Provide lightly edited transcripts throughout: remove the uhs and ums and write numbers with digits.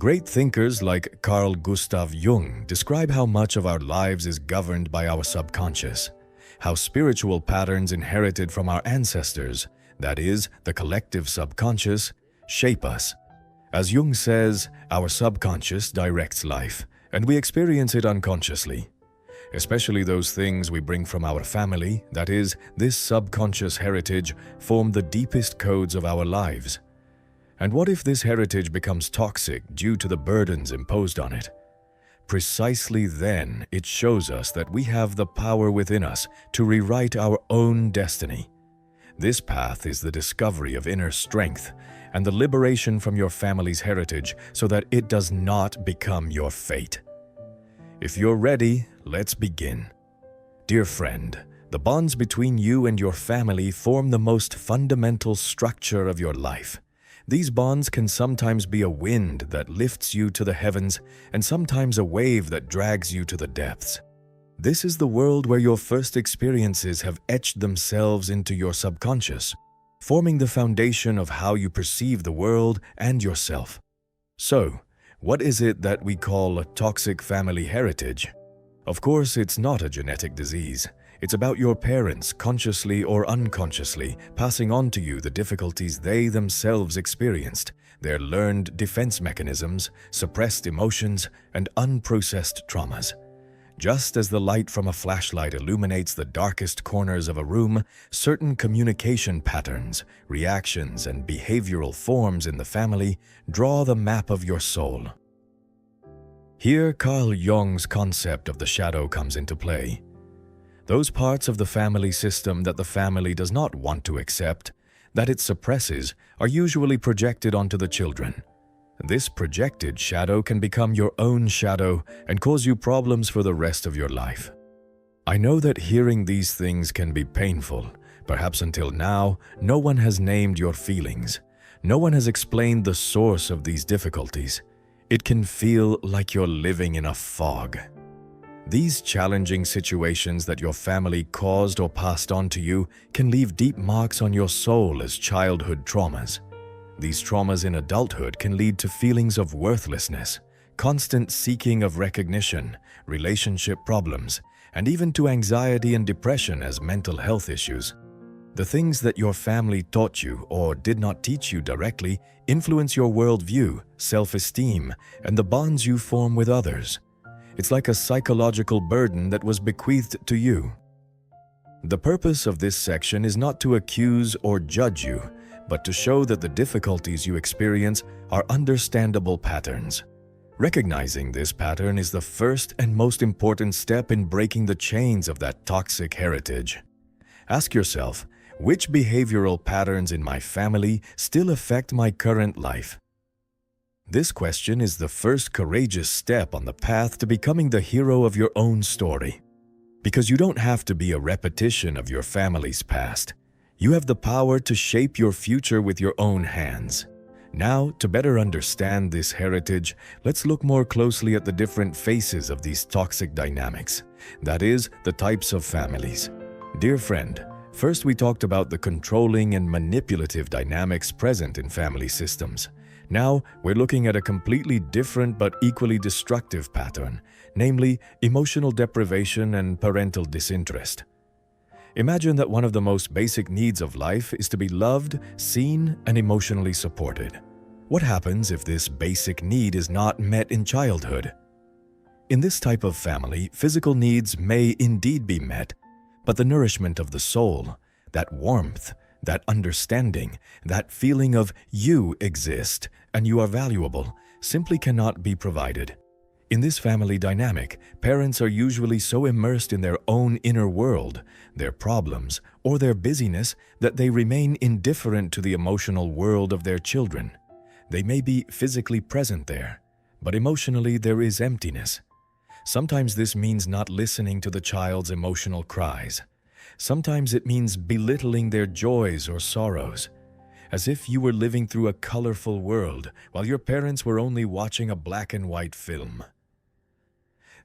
Great thinkers like Carl Gustav Jung describe how much of our lives is governed by our subconscious, how spiritual patterns inherited from our ancestors, that is, the collective subconscious, shape us. As Jung says, our subconscious directs life, and we experience it unconsciously. Especially those things we bring from our family, that is, this subconscious heritage, form the deepest codes of our lives. And what if this heritage becomes toxic due to the burdens imposed on it? Precisely then, it shows us that we have the power within us to rewrite our own destiny. This path is the discovery of inner strength and the liberation from your family's heritage so that it does not become your fate. If you're ready, let's begin. Dear friend, the bonds between you and your family form the most fundamental structure of your life. These bonds can sometimes be a wind that lifts you to the heavens and sometimes a wave that drags you to the depths. This is the world where your first experiences have etched themselves into your subconscious, forming the foundation of how you perceive the world and yourself. So, what is it that we call a toxic family heritage? Of course, it's not a genetic disease. It's about your parents, consciously or unconsciously, passing on to you the difficulties they themselves experienced, their learned defense mechanisms, suppressed emotions, and unprocessed traumas. Just as the light from a flashlight illuminates the darkest corners of a room, certain communication patterns, reactions, and behavioral forms in the family draw the map of your soul. Here, Carl Jung's concept of the shadow comes into play. Those parts of the family system that the family does not want to accept, that it suppresses, are usually projected onto the children. This projected shadow can become your own shadow and cause you problems for the rest of your life. I know that hearing these things can be painful. Perhaps until now, no one has named your feelings. No one has explained the source of these difficulties. It can feel like you're living in a fog. These challenging situations that your family caused or passed on to you can leave deep marks on your soul as childhood traumas. These traumas in adulthood can lead to feelings of worthlessness, constant seeking of recognition, relationship problems, and even to anxiety and depression as mental health issues. The things that your family taught you or did not teach you directly influence your worldview, self-esteem, and the bonds you form with others. It's like a psychological burden that was bequeathed to you. The purpose of this section is not to accuse or judge you, but to show that the difficulties you experience are understandable patterns. Recognizing this pattern is the first and most important step in breaking the chains of that toxic heritage. Ask yourself, which behavioral patterns in my family still affect my current life? This question is the first courageous step on the path to becoming the hero of your own story. Because you don't have to be a repetition of your family's past. You have the power to shape your future with your own hands. Now, to better understand this heritage, let's look more closely at the different faces of these toxic dynamics. That is, the types of families. Dear friend, first we talked about the controlling and manipulative dynamics present in family systems. Now, we're looking at a completely different but equally destructive pattern, namely emotional deprivation and parental disinterest. Imagine that one of the most basic needs of life is to be loved, seen, and emotionally supported. What happens if this basic need is not met in childhood? In this type of family, physical needs may indeed be met, but the nourishment of the soul, that warmth, that understanding, that feeling of you exist and you are valuable, simply cannot be provided. In this family dynamic, parents are usually so immersed in their own inner world, their problems, or their busyness that they remain indifferent to the emotional world of their children. They may be physically present there, but emotionally there is emptiness. Sometimes this means not listening to the child's emotional cries. Sometimes it means belittling their joys or sorrows, as if you were living through a colorful world while your parents were only watching a black and white film.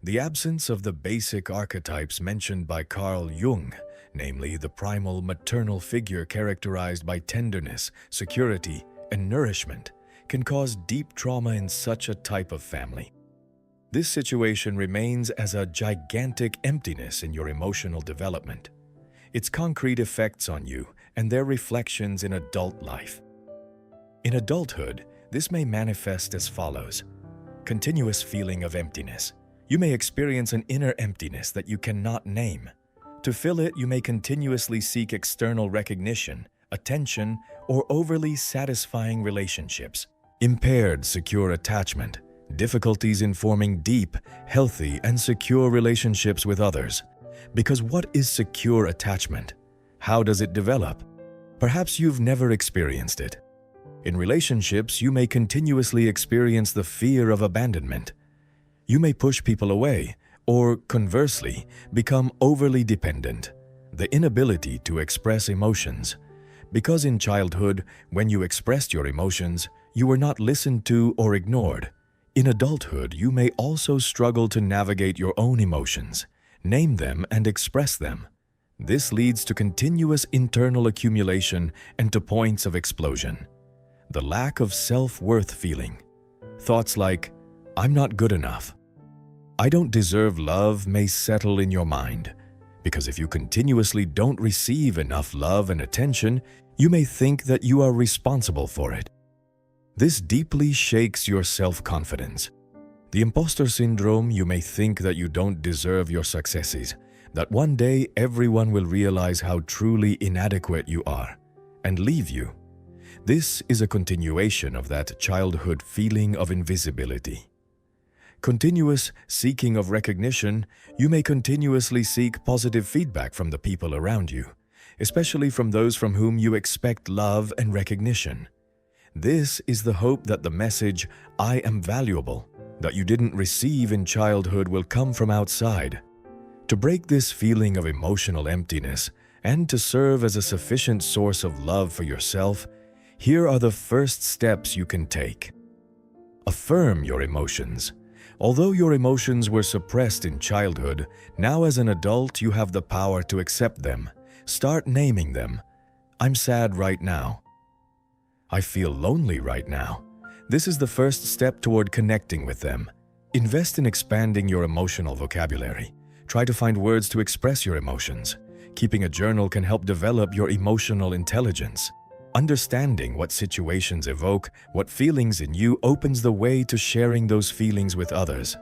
The absence of the basic archetypes mentioned by Carl Jung, namely the primal maternal figure characterized by tenderness, security, and nourishment, can cause deep trauma in such a type of family. This situation remains as a gigantic emptiness in your emotional development. Its concrete effects on you and their reflections in adult life. In adulthood, this may manifest as follows. Continuous feeling of emptiness. You may experience an inner emptiness that you cannot name. To fill it, you may continuously seek external recognition, attention, or overly satisfying relationships. Impaired secure attachment. Difficulties in forming deep, healthy, and secure relationships with others. Because what is secure attachment? How does it develop? Perhaps you've never experienced it. In relationships, you may continuously experience the fear of abandonment. You may push people away, or conversely, become overly dependent. The inability to express emotions. Because in childhood, when you expressed your emotions, you were not listened to or ignored. In adulthood, you may also struggle to navigate your own emotions, name them, and express them. This leads to continuous internal accumulation and to points of explosion. The lack of self-worth feeling. Thoughts like, "I'm not good enough. I don't deserve love" may settle in your mind. Because if you continuously don't receive enough love and attention, you may think that you are responsible for it. This deeply shakes your self-confidence. The imposter syndrome, you may think that you don't deserve your successes, that one day everyone will realize how truly inadequate you are and leave you. This is a continuation of that childhood feeling of invisibility. Continuous seeking of recognition, you may continuously seek positive feedback from the people around you, especially from those from whom you expect love and recognition. This is the hope that the message, "I am valuable," that you didn't receive in childhood will come from outside. To break this feeling of emotional emptiness and to serve as a sufficient source of love for yourself, here are the first steps you can take. Affirm your emotions. Although your emotions were suppressed in childhood, now as an adult you have the power to accept them. Start naming them. "I'm sad right now. I feel lonely right now." This is the first step toward connecting with them. Invest in expanding your emotional vocabulary. Try to find words to express your emotions. Keeping a journal can help develop your emotional intelligence. Understanding what situations evoke what feelings in you opens the way to sharing those feelings with others.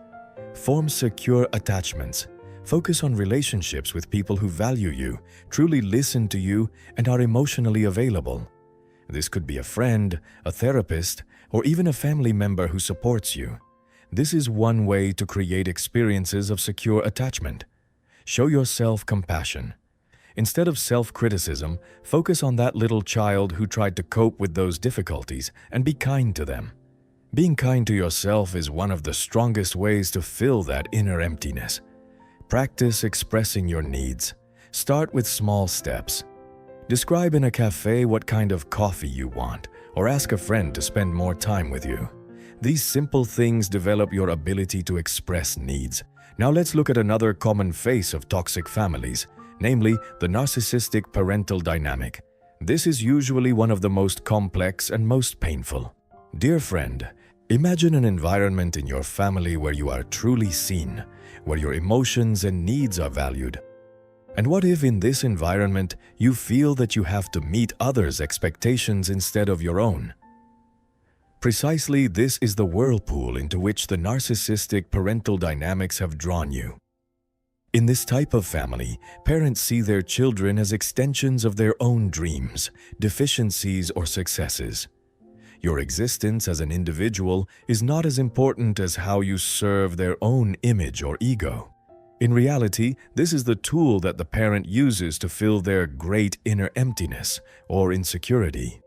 Form secure attachments. Focus on relationships with people who value you, truly listen to you, and are emotionally available. This could be a friend, a therapist, or even a family member who supports you. This is one way to create experiences of secure attachment. Show yourself compassion. Instead of self-criticism, focus on that little child who tried to cope with those difficulties and be kind to them. Being kind to yourself is one of the strongest ways to fill that inner emptiness. Practice expressing your needs. Start with small steps. Describe in a cafe what kind of coffee you want, or ask a friend to spend more time with you. These simple things develop your ability to express needs. Now let's look at another common face of toxic families, namely the narcissistic parental dynamic. This is usually one of the most complex and most painful. Dear friend, imagine an environment in your family where you are truly seen, where your emotions and needs are valued. And what if in this environment you feel that you have to meet others' expectations instead of your own? Precisely this is the whirlpool into which the narcissistic parental dynamics have drawn you. In this type of family, parents see their children as extensions of their own dreams, deficiencies, or successes. Your existence as an individual is not as important as how you serve their own image or ego. In reality, this is the tool that the parent uses to fill their great inner emptiness or insecurity.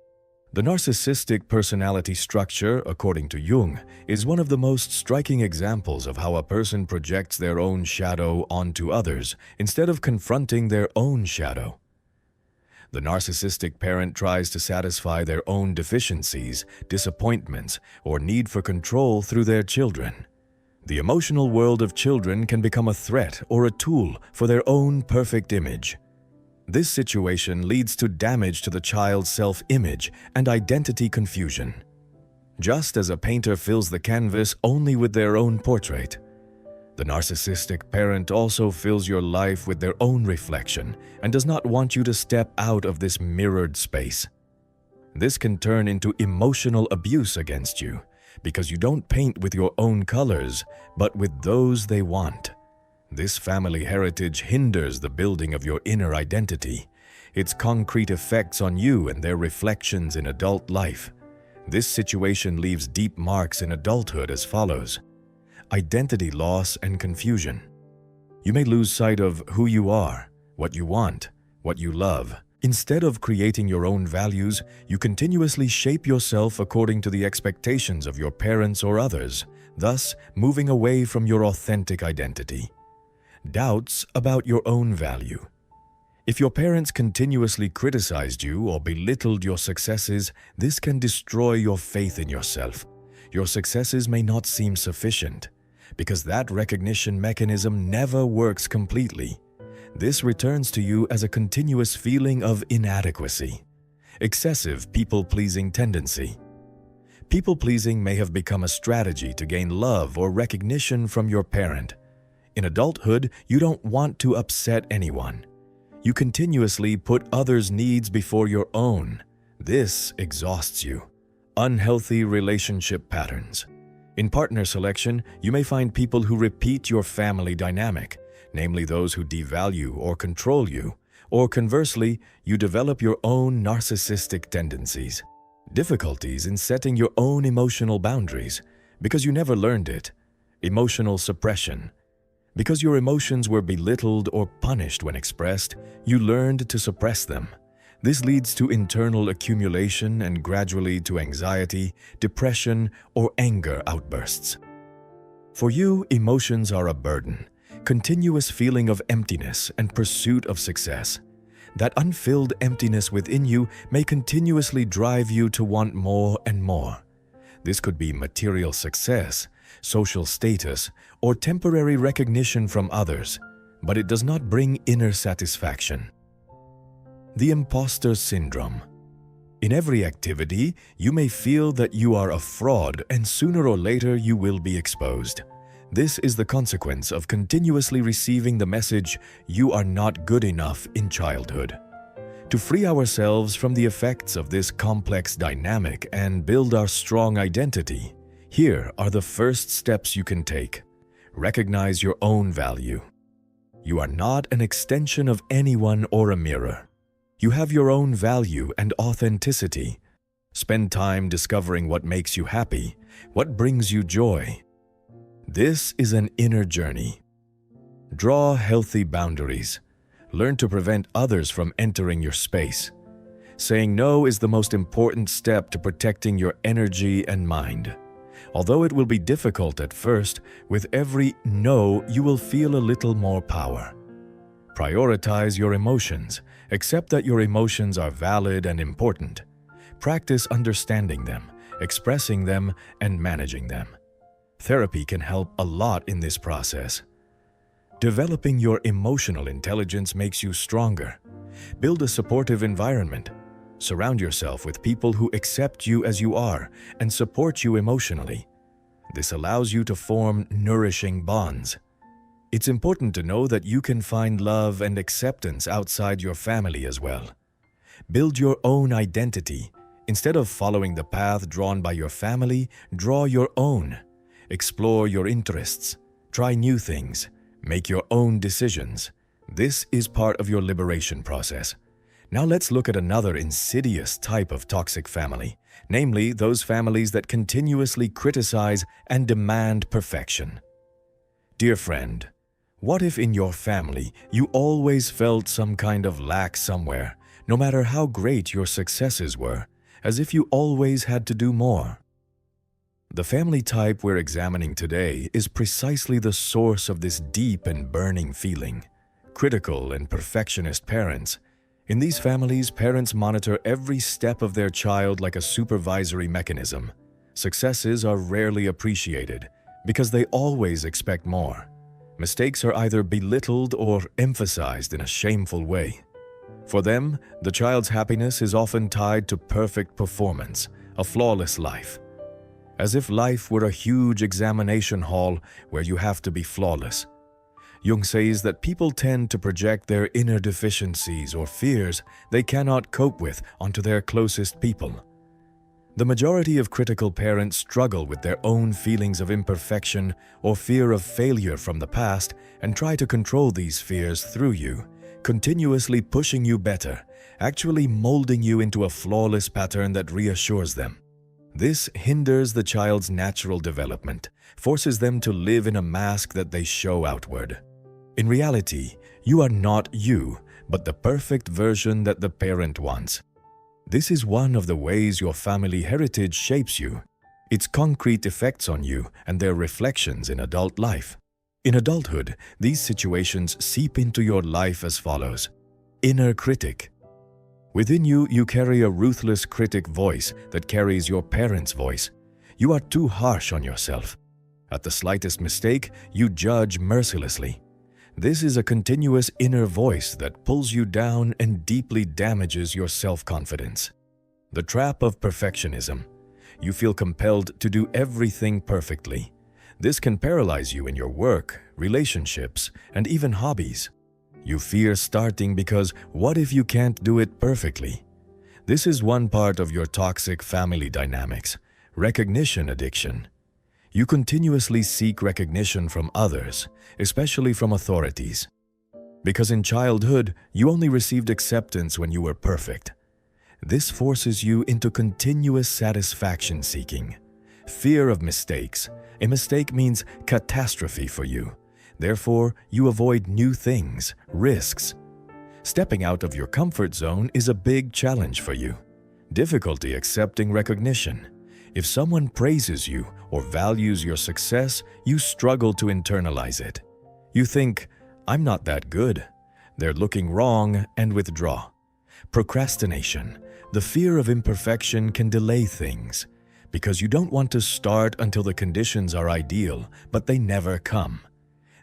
The narcissistic personality structure, according to Jung, is one of the most striking examples of how a person projects their own shadow onto others instead of confronting their own shadow. The narcissistic parent tries to satisfy their own deficiencies, disappointments, or need for control through their children. The emotional world of children can become a threat or a tool for their own perfect image. This situation leads to damage to the child's self-image and identity confusion. just as a painter fills the canvas only with their own portrait. The narcissistic parent also fills your life with their own reflection and does not want you to step out of this mirrored space. This can turn into emotional abuse against you because you don't paint with your own colors, but with those they want. This family heritage hinders the building of your inner identity, its concrete effects on you and their reflections in adult life. This situation leaves deep marks in adulthood as follows: identity loss and confusion. You may lose sight of who you are, what you want, what you love. Instead of creating your own values, you continuously shape yourself according to the expectations of your parents or others, thus moving away from your authentic identity. Doubts about your own value. If your parents continuously criticized you or belittled your successes, this can destroy your faith in yourself. Your successes may not seem sufficient, because that recognition mechanism never works completely. This returns to you as a continuous feeling of inadequacy. Excessive people-pleasing tendency. People-pleasing may have become a strategy to gain love or recognition from your parent. In adulthood, you don't want to upset anyone. You continuously put others' needs before your own. This exhausts you. Unhealthy relationship patterns. In partner selection, you may find people who repeat your family dynamic, namely those who devalue or control you, or conversely, you develop your own narcissistic tendencies. Difficulties in setting your own emotional boundaries, because you never learned it. Emotional suppression. Because your emotions were belittled or punished when expressed, you learned to suppress them. This leads to internal accumulation and gradually to anxiety, depression, or anger outbursts. For you, emotions are a burden, continuous feeling of emptiness and pursuit of success. That unfilled emptiness within you may continuously drive you to want more and more. This could be material success, social status, or temporary recognition from others, but it does not bring inner satisfaction. The imposter syndrome. In every activity, you may feel that you are a fraud, and sooner or later you will be exposed. This is the consequence of continuously receiving the message, "You are not good enough," in childhood. To free ourselves from the effects of this complex dynamic and build our strong identity, here are the first steps you can take. Recognize your own value. You are not an extension of anyone or a mirror. You have your own value and authenticity. Spend time discovering what makes you happy, what brings you joy. This is an inner journey. Draw healthy boundaries. Learn to prevent others from entering your space. Saying no is the most important step to protecting your energy and mind. Although it will be difficult at first, with every no, you will feel a little more power. Prioritize your emotions. Accept that your emotions are valid and important. Practice understanding them, expressing them, and managing them. Therapy can help a lot in this process. Developing your emotional intelligence makes you stronger. Build a supportive environment. Surround yourself with people who accept you as you are and support you emotionally. This allows you to form nourishing bonds. It's important to know that you can find love and acceptance outside your family as well. Build your own identity. Instead of following the path drawn by your family, draw your own. Explore your interests. Try new things. Make your own decisions. This is part of your liberation process. Now let's look at another insidious type of toxic family, namely those families that continuously criticize and demand perfection. Dear friend, what if in your family you always felt some kind of lack somewhere, no matter how great your successes were, as if you always had to do more? The family type we're examining today is precisely the source of this deep and burning feeling. Critical and perfectionist parents. In these families, parents monitor every step of their child like a supervisory mechanism. Successes are rarely appreciated because they always expect more. Mistakes are either belittled or emphasized in a shameful way. For them, the child's happiness is often tied to perfect performance, a flawless life. as if life were a huge examination hall where you have to be flawless. Jung says that people tend to project their inner deficiencies or fears they cannot cope with onto their closest people. The majority of critical parents struggle with their own feelings of imperfection or fear of failure from the past and try to control these fears through you, continuously pushing you better, actually molding you into a flawless pattern that reassures them. This hinders the child's natural development, forces them to live in a mask that they show outward. In reality, you are not you, but the perfect version that the parent wants. This is one of the ways your family heritage shapes you, its concrete effects on you and their reflections in adult life. In adulthood, these situations seep into your life as follows. Inner critic. Within you, you carry a ruthless critic voice that carries your parents' voice. You are too harsh on yourself. At the slightest mistake, you judge mercilessly. This is a continuous inner voice that pulls you down and deeply damages your self-confidence. The trap of perfectionism. You feel compelled to do everything perfectly. This can paralyze you in your work, relationships, and even hobbies. You fear starting because what if you can't do it perfectly? This is one part of your toxic family dynamics, recognition addiction. You continuously seek recognition from others, especially from authorities. Because in childhood, you only received acceptance when you were perfect. This forces you into continuous satisfaction seeking. Fear of mistakes. A mistake means catastrophe for you. Therefore, you avoid new things, risks. Stepping out of your comfort zone is a big challenge for you. Difficulty accepting recognition. If someone praises you or values your success, you struggle to internalize it. You think, I'm not that good. They're looking wrong, and withdraw. Procrastination. The fear of imperfection can delay things because you don't want to start until the conditions are ideal, but they never come.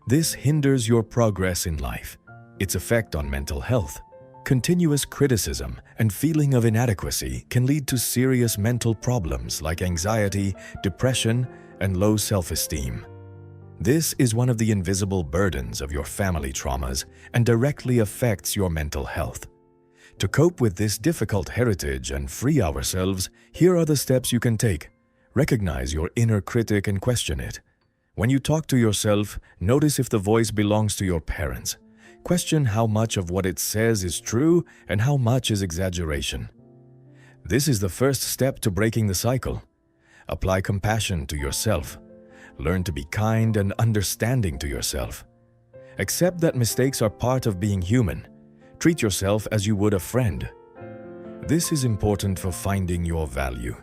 This hinders your progress in life. Its effect on mental health. Continuous criticism and feeling of inadequacy can lead to serious mental problems like anxiety, depression, and low self-esteem. This is one of the invisible burdens of your family traumas and directly affects your mental health. To cope with this difficult heritage and free ourselves, here are the steps you can take. Recognize your inner critic and question it. When you talk to yourself, notice if the voice belongs to your parents. Question how much of what it says is true and how much is exaggeration. This is the first step to breaking the cycle. Apply compassion to yourself. Learn to be kind and understanding to yourself. Accept that mistakes are part of being human. Treat yourself as you would a friend. This is important for finding your value.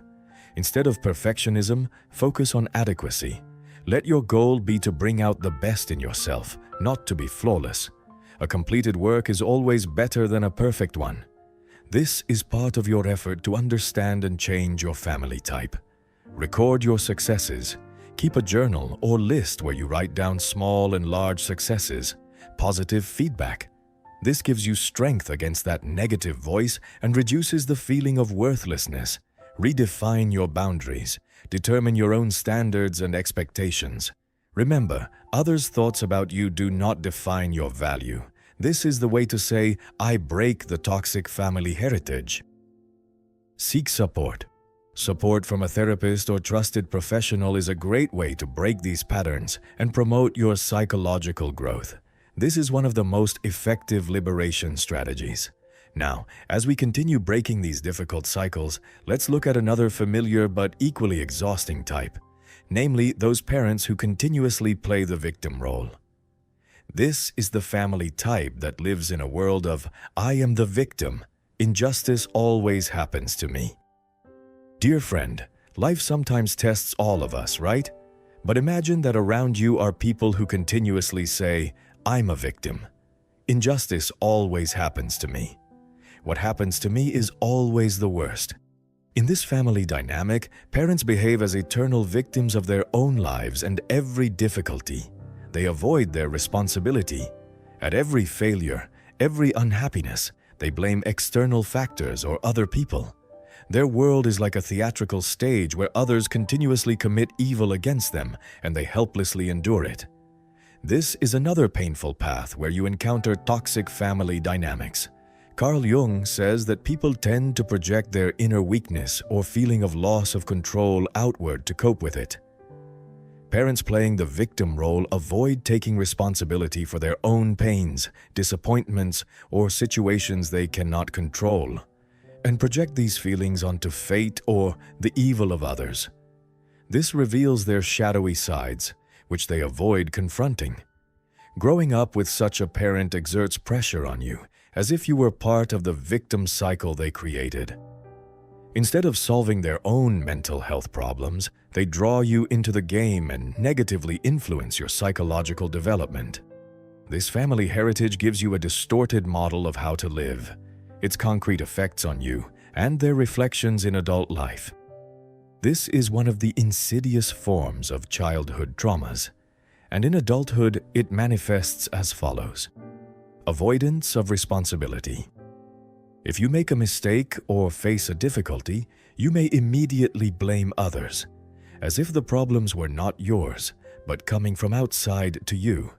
Instead of perfectionism, focus on adequacy. Let your goal be to bring out the best in yourself, not to be flawless. A completed work is always better than a perfect one. This is part of your effort to understand and change your family type. Record your successes. Keep a journal or list where you write down small and large successes. Positive feedback. This gives you strength against that negative voice and reduces the feeling of worthlessness. Redefine your boundaries. Determine your own standards and expectations. Remember, others' thoughts about you do not define your value. This is the way to say, I break the toxic family heritage. Seek support. Support from a therapist or trusted professional is a great way to break these patterns and promote your psychological growth. This is one of the most effective liberation strategies. Now, as we continue breaking these difficult cycles, let's look at another familiar but equally exhausting type, namely those parents who continuously play the victim role. This is the family type that lives in a world of, I am the victim. Injustice always happens to me. Dear friend, life sometimes tests all of us, right? But imagine that around you are people who continuously say, I'm a victim. Injustice always happens to me. What happens to me is always the worst. In this family dynamic, parents behave as eternal victims of their own lives and every difficulty. They avoid their responsibility. At every failure, every unhappiness, they blame external factors or other people. Their world is like a theatrical stage where others continuously commit evil against them and they helplessly endure it. This is another painful path where you encounter toxic family dynamics. Carl Jung says that people tend to project their inner weakness or feeling of loss of control outward to cope with it. Parents playing the victim role avoid taking responsibility for their own pains, disappointments, or situations they cannot control, and project these feelings onto fate or the evil of others. This reveals their shadowy sides, which they avoid confronting. Growing up with such a parent exerts pressure on you, as if you were part of the victim cycle they created. Instead of solving their own mental health problems, they draw you into the game and negatively influence your psychological development. This family heritage gives you a distorted model of how to live, its concrete effects on you, and their reflections in adult life. This is one of the insidious forms of childhood traumas, and in adulthood it manifests as follows. Avoidance of responsibility. If you make a mistake or face a difficulty, you may immediately blame others, as if the problems were not yours, but coming from outside to you.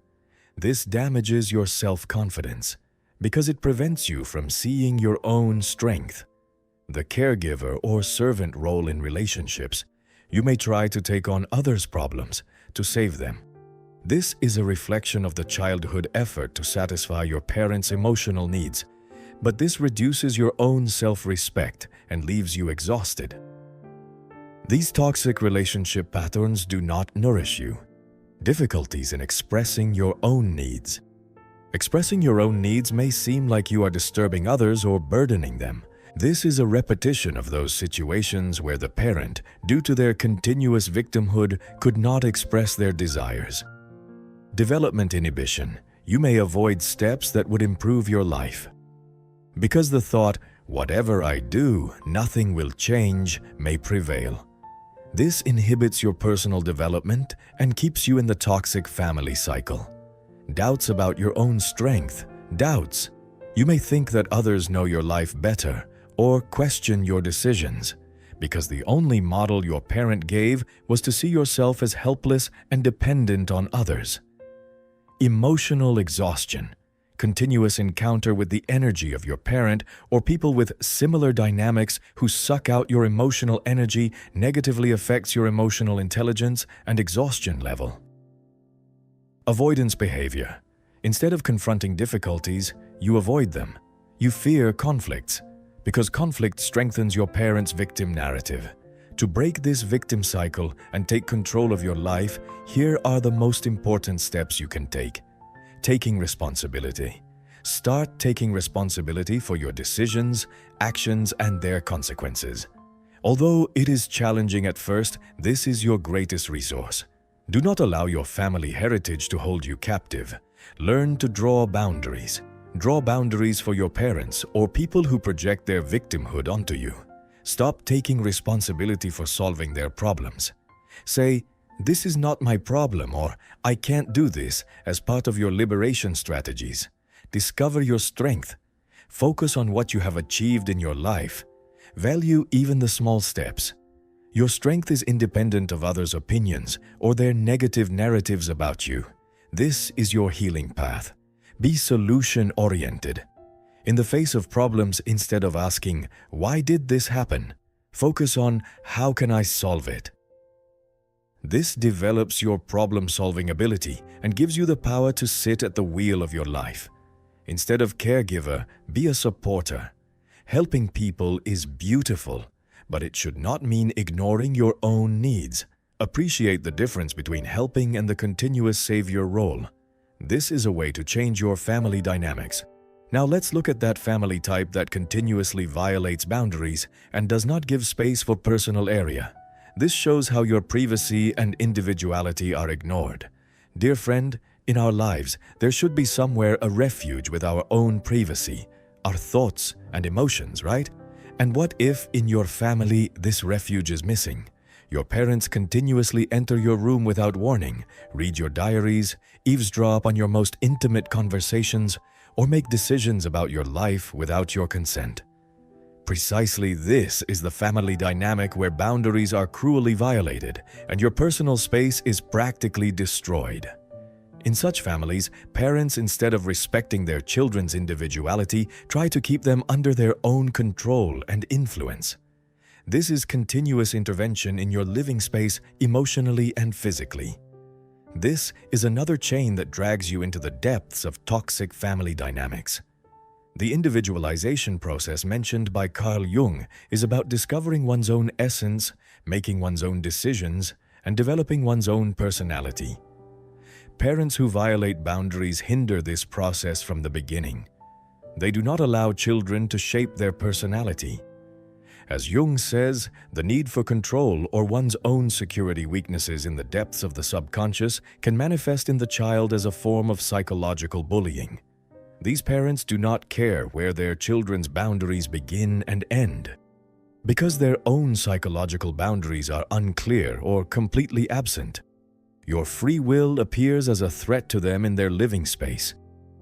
This damages your self-confidence, because it prevents you from seeing your own strength. The caregiver or servant role in relationships, you may try to take on others' problems to save them. This is a reflection of the childhood effort to satisfy your parents' emotional needs, but this reduces your own self-respect and leaves you exhausted. These toxic relationship patterns do not nourish you. Difficulties in expressing your own needs. Expressing your own needs may seem like you are disturbing others or burdening them. This is a repetition of those situations where the parent, due to their continuous victimhood, could not express their desires. Development inhibition. You may avoid steps that would improve your life. Because the thought, "Whatever I do, nothing will change," may prevail. This inhibits your personal development and keeps you in the toxic family cycle. Doubts about your own strength. Doubts. You may think that others know your life better, or question your decisions, because the only model your parent gave was to see yourself as helpless and dependent on others. Emotional exhaustion. Continuous encounter with the energy of your parent or people with similar dynamics who suck out your emotional energy negatively affects your emotional intelligence and exhaustion level. Avoidance behavior. Instead of confronting difficulties, you avoid them. You fear conflicts, because conflict strengthens your parents' victim narrative. To break this victim cycle and take control of your life, here are the most important steps you can take. Taking responsibility. Start taking responsibility for your decisions, actions, and their consequences. Although it is challenging at first, this is your greatest resource. Do not allow your family heritage to hold you captive. Learn to draw boundaries. Draw boundaries for your parents or people who project their victimhood onto you. Stop taking responsibility for solving their problems. Say, "This is not my problem," or "I can't do this," as part of your liberation strategies. Discover your strength. Focus on what you have achieved in your life. Value even the small steps. Your strength is independent of others' opinions or their negative narratives about you. This is your healing path. Be solution-oriented. In the face of problems, instead of asking, "Why did this happen?" focus on, "How can I solve it?" This develops your problem-solving ability and gives you the power to sit at the wheel of your life. Instead of caregiver, be a supporter. Helping people is beautiful, but it should not mean ignoring your own needs. Appreciate the difference between helping and the continuous savior role. This is a way to change your family dynamics. Now let's look at that family type that continuously violates boundaries and does not give space for personal area. This shows how your privacy and individuality are ignored. Dear friend, in our lives, there should be somewhere a refuge with our own privacy, our thoughts and emotions, right? And what if in your family this refuge is missing? Your parents continuously enter your room without warning, read your diaries, eavesdrop on your most intimate conversations, or make decisions about your life without your consent. Precisely this is the family dynamic where boundaries are cruelly violated and your personal space is practically destroyed. In such families, parents, instead of respecting their children's individuality, try to keep them under their own control and influence. This is continuous intervention in your living space emotionally and physically. This is another chain that drags you into the depths of toxic family dynamics. The individualization process mentioned by Carl Jung is about discovering one's own essence, making one's own decisions, and developing one's own personality. Parents who violate boundaries hinder this process from the beginning. They do not allow children to shape their personality. As Jung says, the need for control or one's own security weaknesses in the depths of the subconscious can manifest in the child as a form of psychological bullying. These parents do not care where their children's boundaries begin and end. Because their own psychological boundaries are unclear or completely absent, your free will appears as a threat to them in their living space.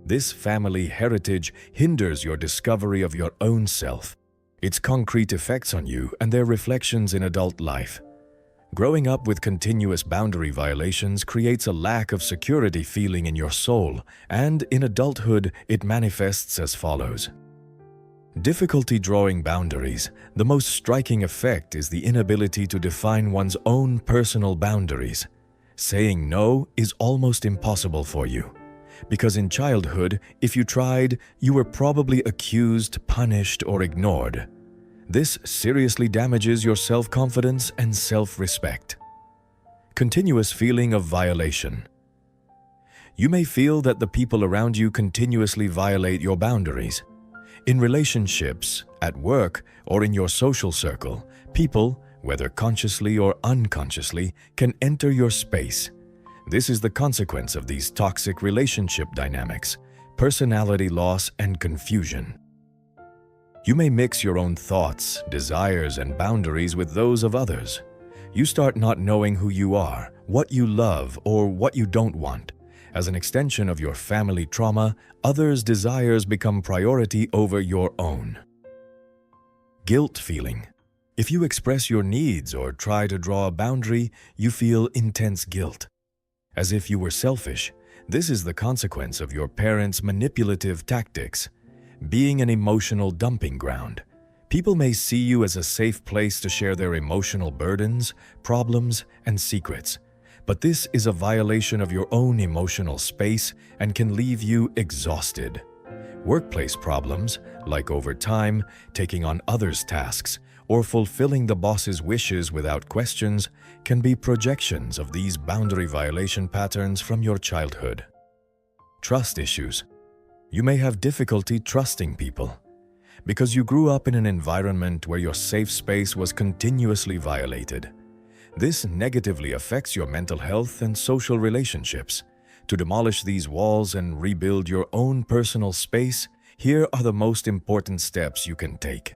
This family heritage hinders your discovery of your own self, its concrete effects on you, and their reflections in adult life. Growing up with continuous boundary violations creates a lack of security feeling in your soul, and in adulthood it manifests as follows. Difficulty drawing boundaries. The most striking effect is the inability to define one's own personal boundaries. Saying no is almost impossible for you, because in childhood, if you tried, you were probably accused, punished, or ignored. This seriously damages your self-confidence and self-respect. Continuous feeling of violation. You may feel that the people around you continuously violate your boundaries. In relationships, at work, or in your social circle, people, whether consciously or unconsciously, can enter your space. This is the consequence of these toxic relationship dynamics, personality loss, and confusion. You may mix your own thoughts, desires, and boundaries with those of others. You start not knowing who you are, what you love, or what you don't want. As an extension of your family trauma, others' desires become priority over your own. Guilt feeling. If you express your needs or try to draw a boundary, you feel intense guilt. As if you were selfish. This is the consequence of your parents' manipulative tactics. Being an emotional dumping ground. People may see you as a safe place to share their emotional burdens, problems, and secrets. But this is a violation of your own emotional space and can leave you exhausted. Workplace problems, like overtime, taking on others' tasks, or fulfilling the boss's wishes without questions, can be projections of these boundary violation patterns from your childhood. Trust issues. You may have difficulty trusting people because you grew up in an environment where your safe space was continuously violated. This negatively affects your mental health and social relationships. To demolish these walls and rebuild your own personal space, here are the most important steps you can take.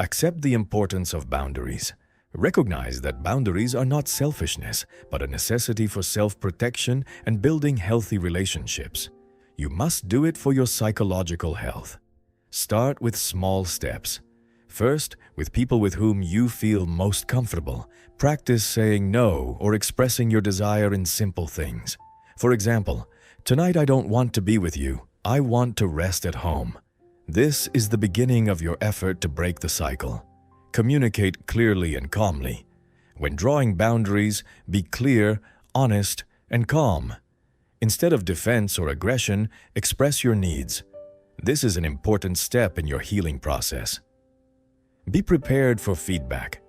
Accept the importance of boundaries. Recognize that boundaries are not selfishness, but a necessity for self-protection and building healthy relationships. You must do it for your psychological health. Start with small steps. First, with people with whom you feel most comfortable. Practice saying no or expressing your desire in simple things. For example, tonight I don't want to be with you. I want to rest at home. This is the beginning of your effort to break the cycle. Communicate clearly and calmly. When drawing boundaries, be clear, honest, and calm. Instead of defense or aggression, express your needs. This is an important step in your healing process. Be prepared for feedback.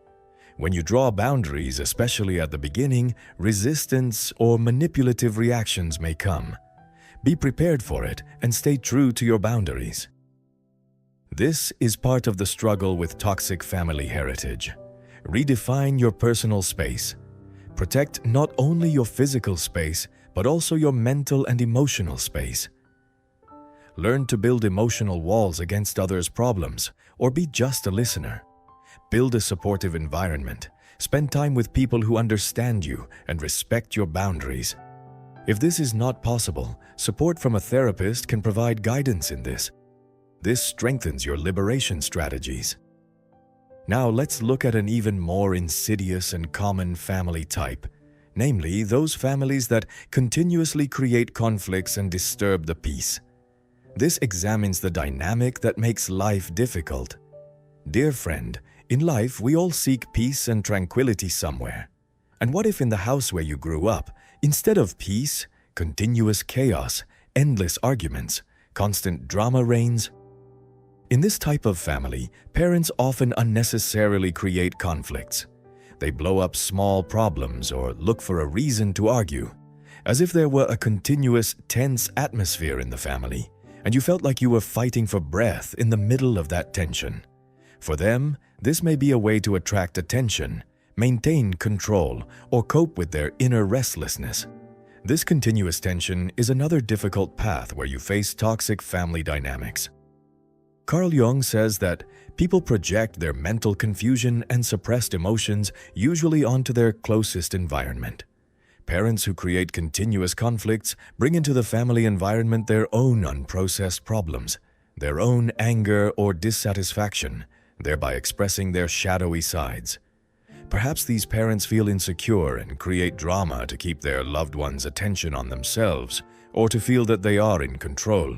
When you draw boundaries, especially at the beginning, resistance or manipulative reactions may come. Be prepared for it and stay true to your boundaries. This is part of the struggle with toxic family heritage. Redefine your personal space. Protect not only your physical space, but also your mental and emotional space. Learn to build emotional walls against others' problems, or be just a listener. Build a supportive environment. Spend time with people who understand you and respect your boundaries. If this is not possible, support from a therapist can provide guidance in this. This strengthens your liberation strategies. Now let's look at an even more insidious and common family type, namely those families that continuously create conflicts and disturb the peace. This examines the dynamic that makes life difficult. Dear friend, in life we all seek peace and tranquility somewhere. And what if in the house where you grew up, instead of peace, continuous chaos, endless arguments, constant drama reigns? In this type of family, parents often unnecessarily create conflicts. They blow up small problems or look for a reason to argue, as if there were a continuous, tense atmosphere in the family, and you felt like you were fighting for breath in the middle of that tension. For them, this may be a way to attract attention, maintain control, or cope with their inner restlessness. This continuous tension is another difficult path where you face toxic family dynamics. Carl Jung says that people project their mental confusion and suppressed emotions usually onto their closest environment. Parents who create continuous conflicts bring into the family environment their own unprocessed problems, their own anger or dissatisfaction, thereby expressing their shadowy sides. Perhaps these parents feel insecure and create drama to keep their loved ones' attention on themselves or to feel that they are in control.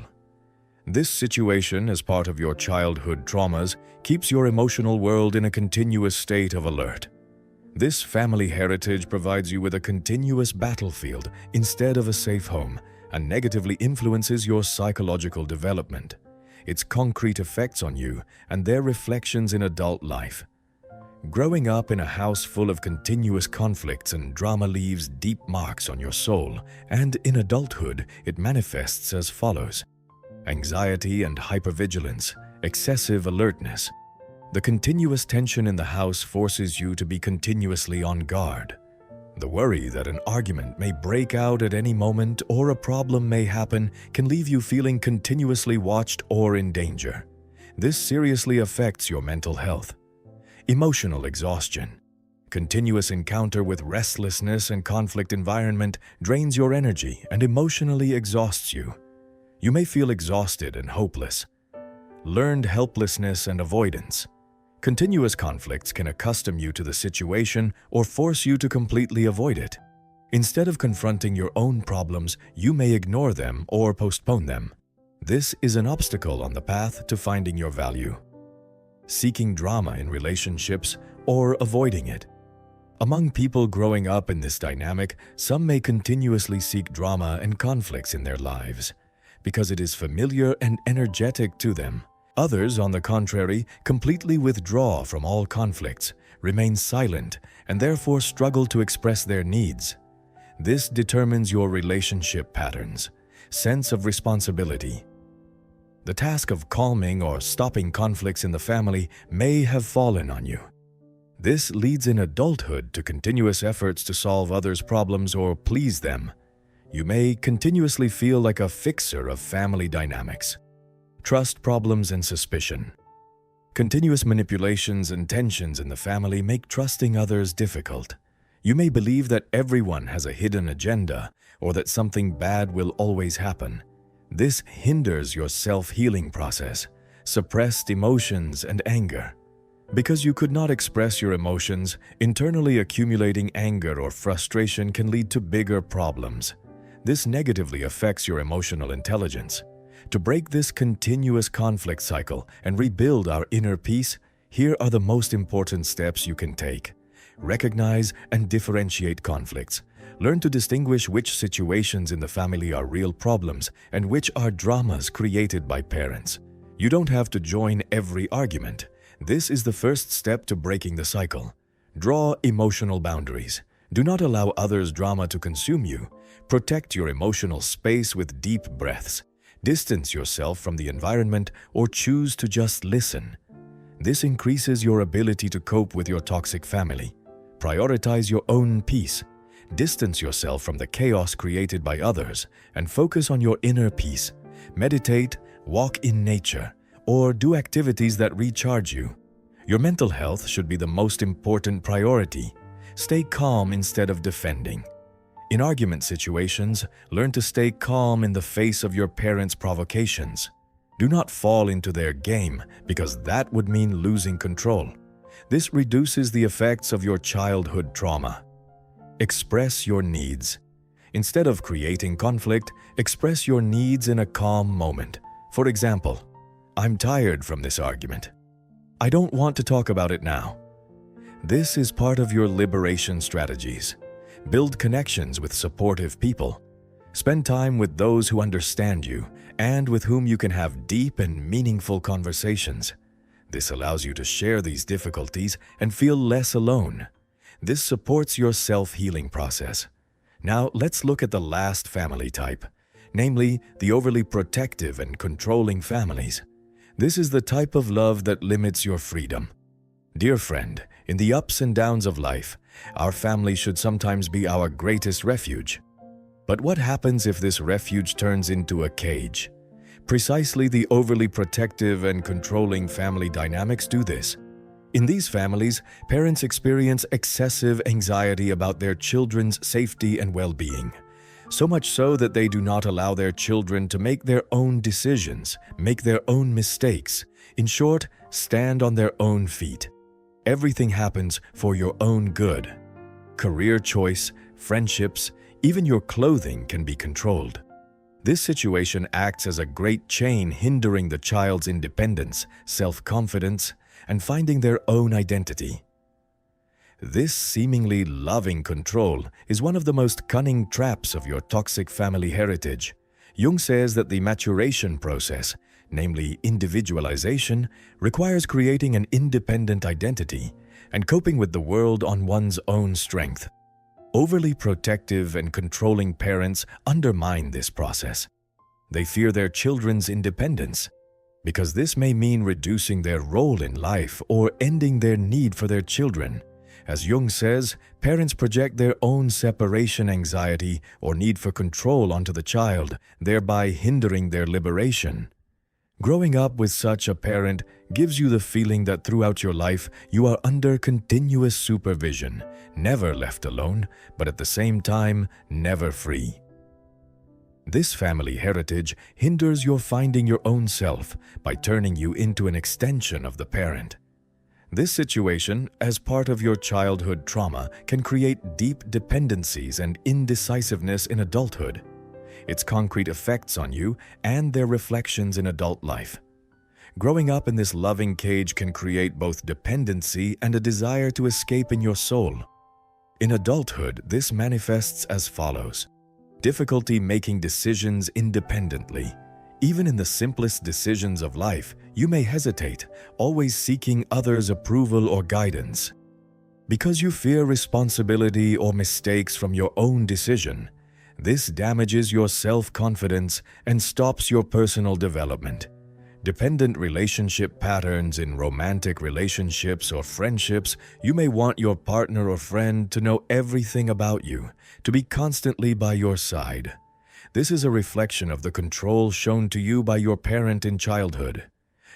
This situation, as part of your childhood traumas, keeps your emotional world in a continuous state of alert. This family heritage provides you with a continuous battlefield instead of a safe home and negatively influences your psychological development, its concrete effects on you, and their reflections in adult life. Growing up in a house full of continuous conflicts and drama leaves deep marks on your soul, and in adulthood it manifests as follows: anxiety and hypervigilance, excessive alertness. The continuous tension in the house forces you to be continuously on guard. The worry that an argument may break out at any moment or a problem may happen can leave you feeling continuously watched or in danger. This seriously affects your mental health. Emotional exhaustion. Continuous encounter with restlessness and conflict environment drains your energy and emotionally exhausts you. You may feel exhausted and hopeless. Learned helplessness and avoidance. Continuous conflicts can accustom you to the situation or force you to completely avoid it. Instead of confronting your own problems, you may ignore them or postpone them. This is an obstacle on the path to finding your value. Seeking drama in relationships or avoiding it. Among people growing up in this dynamic, some may continuously seek drama and conflicts in their lives because it is familiar and energetic to them. Others, on the contrary, completely withdraw from all conflicts, remain silent, and therefore struggle to express their needs. This determines your relationship patterns, sense of responsibility. The task of calming or stopping conflicts in the family may have fallen on you. This leads in adulthood to continuous efforts to solve others' problems or please them. You may continuously feel like a fixer of family dynamics. Trust problems and suspicion. Continuous manipulations and tensions in the family make trusting others difficult. You may believe that everyone has a hidden agenda or that something bad will always happen. This hinders your self-healing process, suppressed emotions and anger. Because you could not express your emotions, internally accumulating anger or frustration can lead to bigger problems. This negatively affects your emotional intelligence. To break this continuous conflict cycle and rebuild our inner peace, here are the most important steps you can take. Recognize and differentiate conflicts. Learn to distinguish which situations in the family are real problems and which are dramas created by parents. You don't have to join every argument. This is the first step to breaking the cycle. Draw emotional boundaries. Do not allow others' drama to consume you. Protect your emotional space with deep breaths. Distance yourself from the environment or choose to just listen. This increases your ability to cope with your toxic family. Prioritize your own peace. Distance yourself from the chaos created by others and focus on your inner peace. Meditate, walk in nature, or do activities that recharge you. Your mental health should be the most important priority. Stay calm instead of defending. In argument situations, learn to stay calm in the face of your parents' provocations. Do not fall into their game, because that would mean losing control. This reduces the effects of your childhood trauma. Express your needs. Instead of creating conflict, express your needs in a calm moment. For example, "I'm tired from this argument. I don't want to talk about it now." This is part of your liberation strategies. Build connections with supportive people. Spend time with those who understand you and with whom you can have deep and meaningful conversations. This allows you to share these difficulties and feel less alone. This supports your self-healing process. Now, let's look at the last family type, namely the overly protective and controlling families. This is the type of love that limits your freedom. Dear friend, in the ups and downs of life, our family should sometimes be our greatest refuge. But what happens if this refuge turns into a cage? Precisely the overly protective and controlling family dynamics do this. In these families, parents experience excessive anxiety about their children's safety and well-being. So much so that they do not allow their children to make their own decisions, make their own mistakes. In short, stand on their own feet. Everything happens for your own good. Career choice, friendships, even your clothing can be controlled. This situation acts as a great chain hindering the child's independence, self-confidence, and finding their own identity. This seemingly loving control is one of the most cunning traps of your toxic family heritage. Jung says that the maturation process, namely individualization, requires creating an independent identity and coping with the world on one's own strength. Overly protective and controlling parents undermine this process. They fear their children's independence, because this may mean reducing their role in life or ending their need for their children. As Jung says, parents project their own separation anxiety or need for control onto the child, thereby hindering their liberation. Growing up with such a parent gives you the feeling that throughout your life you are under continuous supervision, never left alone, but at the same time, never free. This family heritage hinders your finding your own self by turning you into an extension of the parent. This situation, as part of your childhood trauma, can create deep dependencies and indecisiveness in adulthood. Its concrete effects on you and their reflections in adult life. Growing up in this loving cage can create both dependency and a desire to escape in your soul. In adulthood, this manifests as follows: difficulty making decisions independently. Even in the simplest decisions of life, you may hesitate, always seeking others' approval or guidance. Because you fear responsibility or mistakes from your own decision, this damages your self-confidence and stops your personal development. Dependent relationship patterns in romantic relationships or friendships, you may want your partner or friend to know everything about you, to be constantly by your side. This is a reflection of the control shown to you by your parent in childhood.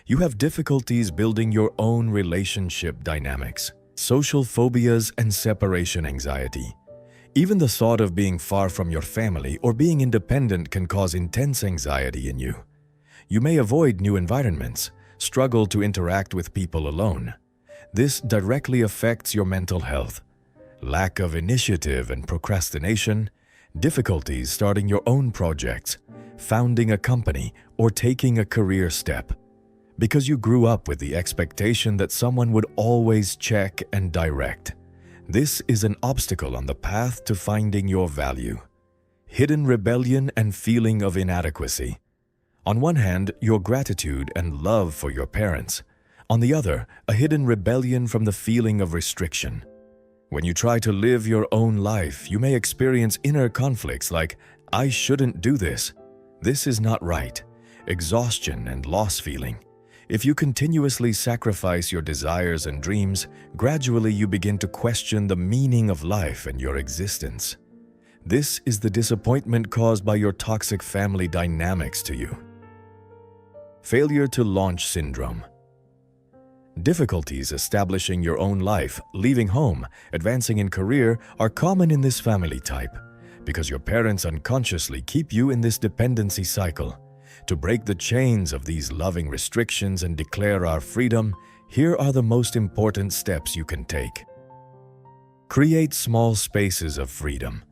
You have difficulties building your own relationship dynamics, social phobias, and separation anxiety. Even the thought of being far from your family or being independent can cause intense anxiety in you. You may avoid new environments, struggle to interact with people alone. This directly affects your mental health. Lack of initiative and procrastination, difficulties starting your own projects, founding a company, or taking a career step. Because you grew up with the expectation that someone would always check and direct. This is an obstacle on the path to finding your value. Hidden rebellion and feeling of inadequacy. On one hand, your gratitude and love for your parents. On the other, a hidden rebellion from the feeling of restriction. When you try to live your own life, you may experience inner conflicts like, "I shouldn't do this. This is not right." Exhaustion and loss feeling. If you continuously sacrifice your desires and dreams, gradually you begin to question the meaning of life and your existence. This is the disappointment caused by your toxic family dynamics to you. Failure to launch syndrome. Difficulties establishing your own life, leaving home, advancing in career are common in this family type because your parents unconsciously keep you in this dependency cycle. To break the chains of these loving restrictions and declare our freedom, here are the most important steps you can take. Create small spaces of freedom.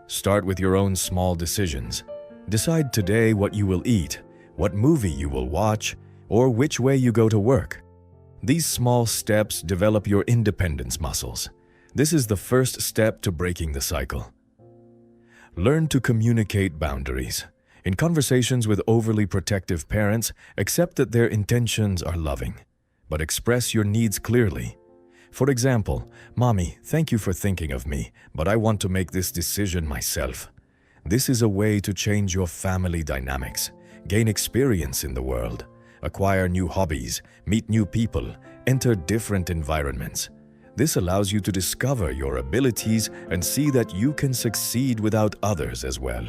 Start with your own small decisions. Decide today what you will eat, what movie you will watch, or which way you go to work. These small steps develop your independence muscles. This is the first step to breaking the cycle. Learn to communicate boundaries. In conversations with overly protective parents, accept that their intentions are loving, but express your needs clearly. For example, "Mommy, thank you for thinking of me, but I want to make this decision myself." This is a way to change your family dynamics, gain experience in the world, acquire new hobbies, meet new people, enter different environments. This allows you to discover your abilities and see that you can succeed without others as well.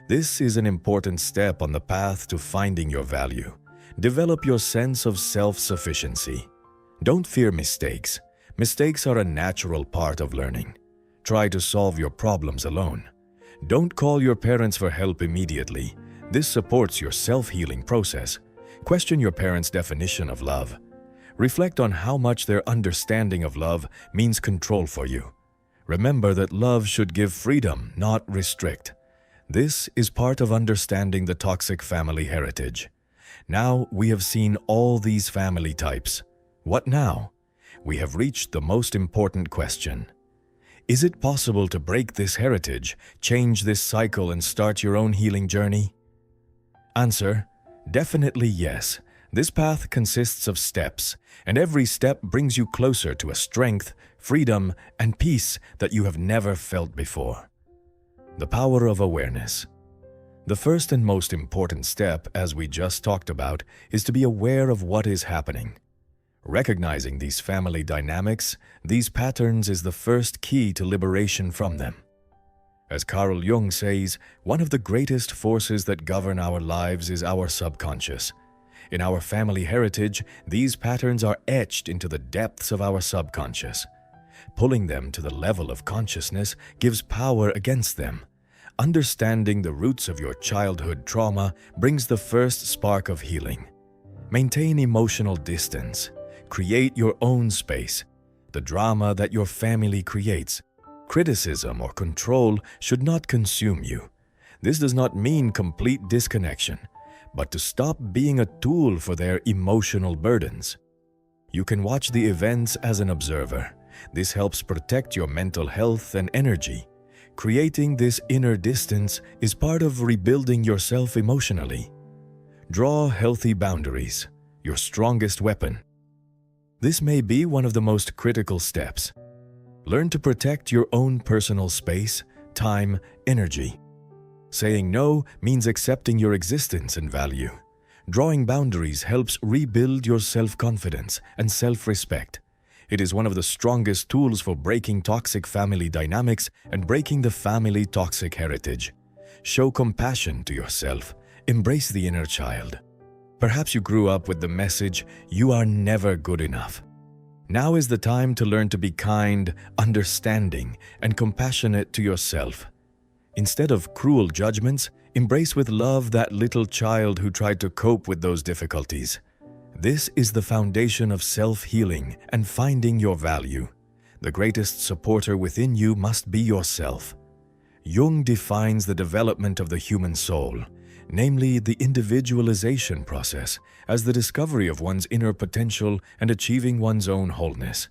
This is an important step on the path to finding your value. Develop your sense of self-sufficiency. Don't fear mistakes. Mistakes are a natural part of learning. Try to solve your problems alone. Don't call your parents for help immediately. This supports your self-healing process. Question your parents' definition of love. Reflect on how much their understanding of love means control for you. Remember that love should give freedom, not restrict. This is part of understanding the toxic family heritage. Now we have seen all these family types. What now? We have reached the most important question. Is it possible to break this heritage, change this cycle, and start your own healing journey? Answer: definitely yes. This path consists of steps, and every step brings you closer to a strength, freedom, and peace that you have never felt before. The power of awareness. The first and most important step, as we just talked about, is to be aware of what is happening. Recognizing these family dynamics, these patterns, is the first key to liberation from them. As Carl Jung says, one of the greatest forces that govern our lives is our subconscious. In our family heritage, these patterns are etched into the depths of our subconscious. Pulling them to the level of consciousness gives power against them. Understanding the roots of your childhood trauma brings the first spark of healing. Maintain emotional distance. Create your own space. The drama that your family creates, criticism or control, should not consume you. This does not mean complete disconnection, but to stop being a tool for their emotional burdens. You can watch the events as an observer. This helps protect your mental health and energy. Creating this inner distance is part of rebuilding yourself emotionally. Draw healthy boundaries, your strongest weapon. This may be one of the most critical steps. Learn to protect your own personal space, time, energy. Saying no means accepting your existence and value. Drawing boundaries helps rebuild your self-confidence and self-respect. It is one of the strongest tools for breaking toxic family dynamics and breaking the family toxic heritage. Show compassion to yourself. Embrace the inner child. Perhaps you grew up with the message, "You are never good enough." Now is the time to learn to be kind, understanding, and compassionate to yourself. Instead of cruel judgments, embrace with love that little child who tried to cope with those difficulties. This is the foundation of self-healing and finding your value. The greatest supporter within you must be yourself. Jung defines the development of the human soul, namely the individualization process, as the discovery of one's inner potential and achieving one's own wholeness.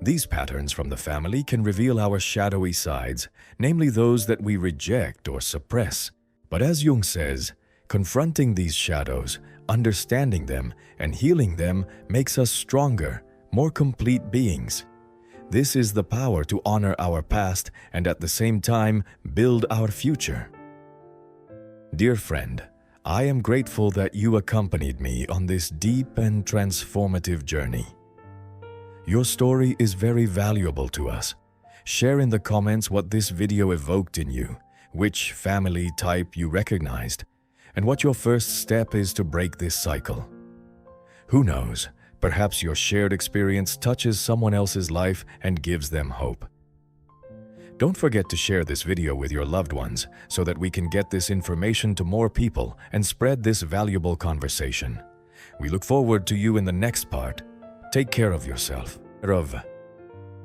These patterns from the family can reveal our shadowy sides, namely those that we reject or suppress. But as Jung says, confronting these shadows, understanding them, and healing them makes us stronger, more complete beings. This is the power to honor our past and at the same time build our future. Dear friend, I am grateful that you accompanied me on this deep and transformative journey. Your story is very valuable to us. Share in the comments what this video evoked in you, which family type you recognized, and what your first step is to break this cycle. Who knows, perhaps your shared experience touches someone else's life and gives them hope. Don't forget to share this video with your loved ones so that we can get this information to more people and spread this valuable conversation. We look forward to you in the next part. Take care of yourself.